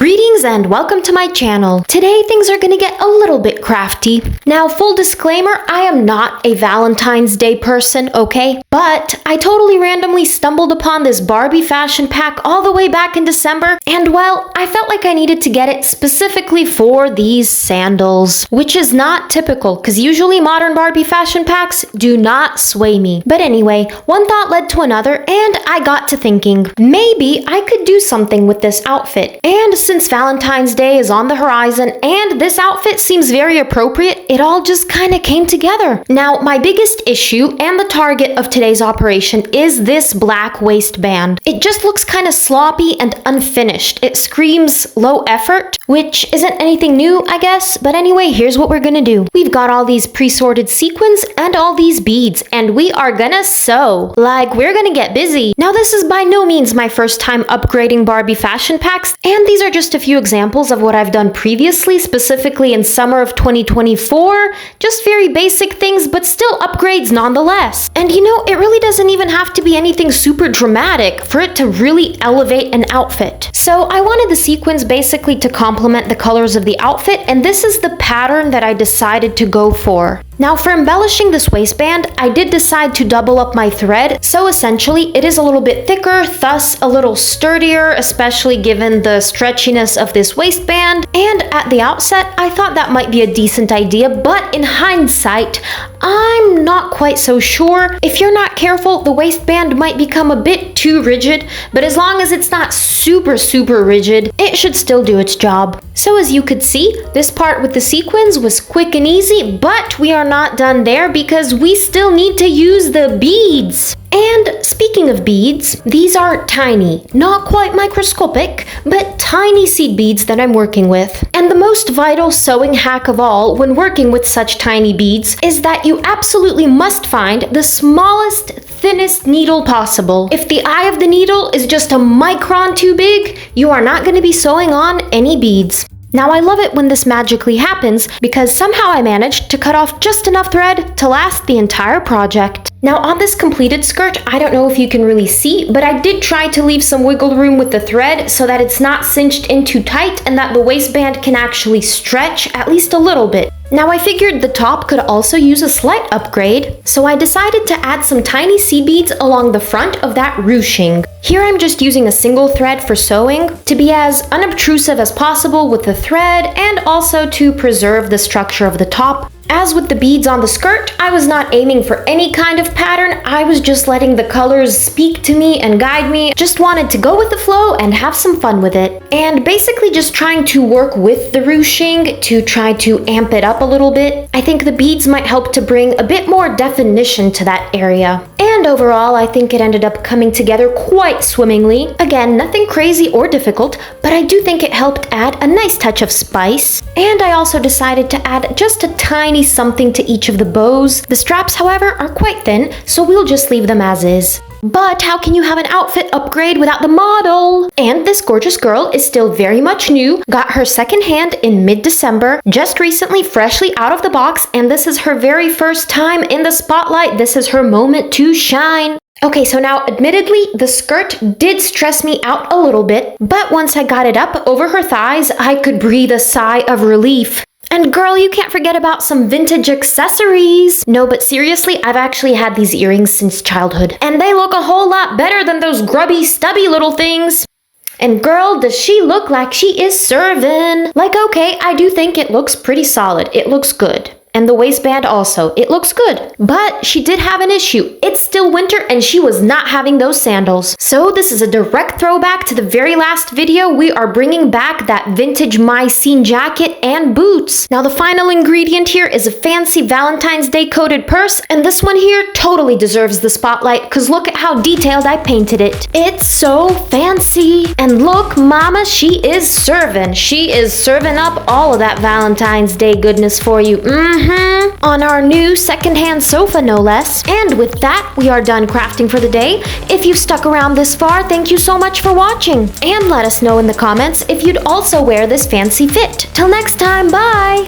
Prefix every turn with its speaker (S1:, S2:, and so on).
S1: Greetings and welcome to my channel. Today things are gonna get a little bit crafty. Now, full disclaimer, I am not a Valentine's Day person, okay? But I totally randomly stumbled upon this Barbie fashion pack all the way back in December, and well, I felt like I needed to get it specifically for these sandals, which is not typical, because usually modern Barbie fashion packs do not sway me. But anyway, one thought led to another, and I got to thinking, maybe I could do something with this outfit. And since Valentine's Day is on the horizon and this outfit seems very appropriate, it all just kind of came together. Now, my biggest issue and the target of today's operation is this black waistband. It just looks kind of sloppy and unfinished. It screams low effort, which isn't anything new, I guess. But anyway, here's what we're gonna do. We've got all these pre-sorted sequins and all these beads, and we are gonna sew. Like, we're gonna get busy. Now, this is by no means my first time upgrading Barbie fashion packs, and these are just a few examples of what I've done previously, specifically in summer of 2024. Just very basic things, but still upgrades nonetheless. And you know, it really doesn't even have to be anything super dramatic for it to really elevate an outfit. So I wanted the sequins basically to complement the colors of the outfit, and this is the pattern that I decided to go for. Now, for embellishing this waistband, I did decide to double up my thread, so essentially it is a little bit thicker, thus a little sturdier, especially given the stretchiness of this waistband. And at the outset, I thought that might be a decent idea, but in hindsight, I'm not quite so sure. If you're not careful, the waistband might become a bit too rigid, but as long as it's not super rigid, it should still do its job. So as you could see, this part with the sequins was quick and easy, but we are not done there because we still need to use the beads. And speaking of beads, these are tiny, not quite microscopic, but tiny seed beads that I'm working with. And the most vital sewing hack of all when working with such tiny beads is that you absolutely must find the smallest, thinnest needle possible. If the eye of the needle is just a micron too big, you are not going to be sewing on any beads. Now, I love it when this magically happens because somehow I managed to cut off just enough thread to last the entire project. Now, on this completed skirt, I don't know if you can really see, but I did try to leave some wiggle room with the thread so that it's not cinched in too tight and that the waistband can actually stretch at least a little bit. Now, I figured the top could also use a slight upgrade, so I decided to add some tiny seed beads along the front of that ruching. Here I'm just using a single thread for sewing to be as unobtrusive as possible with the thread and also to preserve the structure of the top. As with the beads on the skirt, I was not aiming for any kind of pattern. I was just letting the colors speak to me and guide me. Just wanted to go with the flow and have some fun with it. And basically just trying to work with the ruching to try to amp it up a little bit. I think the beads might help to bring a bit more definition to that area. And overall, I think it ended up coming together quite swimmingly. Again, nothing crazy or difficult, but I do think it helped add a nice touch of spice. And I also decided to add just a tiny something to each of the bows. The straps, however, are quite thin, so we'll just leave them as is. But how can you have an outfit upgrade without the model? And this gorgeous girl is still very much new, got her second hand in mid-December, just recently freshly out of the box, and this is her very first time in the spotlight. This is her moment to shine. Okay, so now admittedly, the skirt did stress me out a little bit, but once I got it up over her thighs, I could breathe a sigh of relief. And girl, you can't forget about some vintage accessories. No, but seriously, I've actually had these earrings since childhood, and they look a whole lot better than those grubby, stubby little things. And girl, does she look like she is serving. Like, okay, I do think it looks pretty solid. It looks good. And the waistband also, it looks good. But she did have an issue. It's still winter and she was not having those sandals. So this is a direct throwback to the very last video. We are bringing back that vintage Mycene jacket and boots. Now the final ingredient here is a fancy Valentine's Day coated purse. And this one here totally deserves the spotlight because look at how detailed I painted it. It's so fancy. And look, mama, she is serving. She is serving up all of that Valentine's Day goodness for you. On our new secondhand sofa, no less. And with that, we are done crafting for the day. If you've stuck around this far, thank you so much for watching. And let us know in the comments if you'd also wear this fancy fit. Till next time, bye!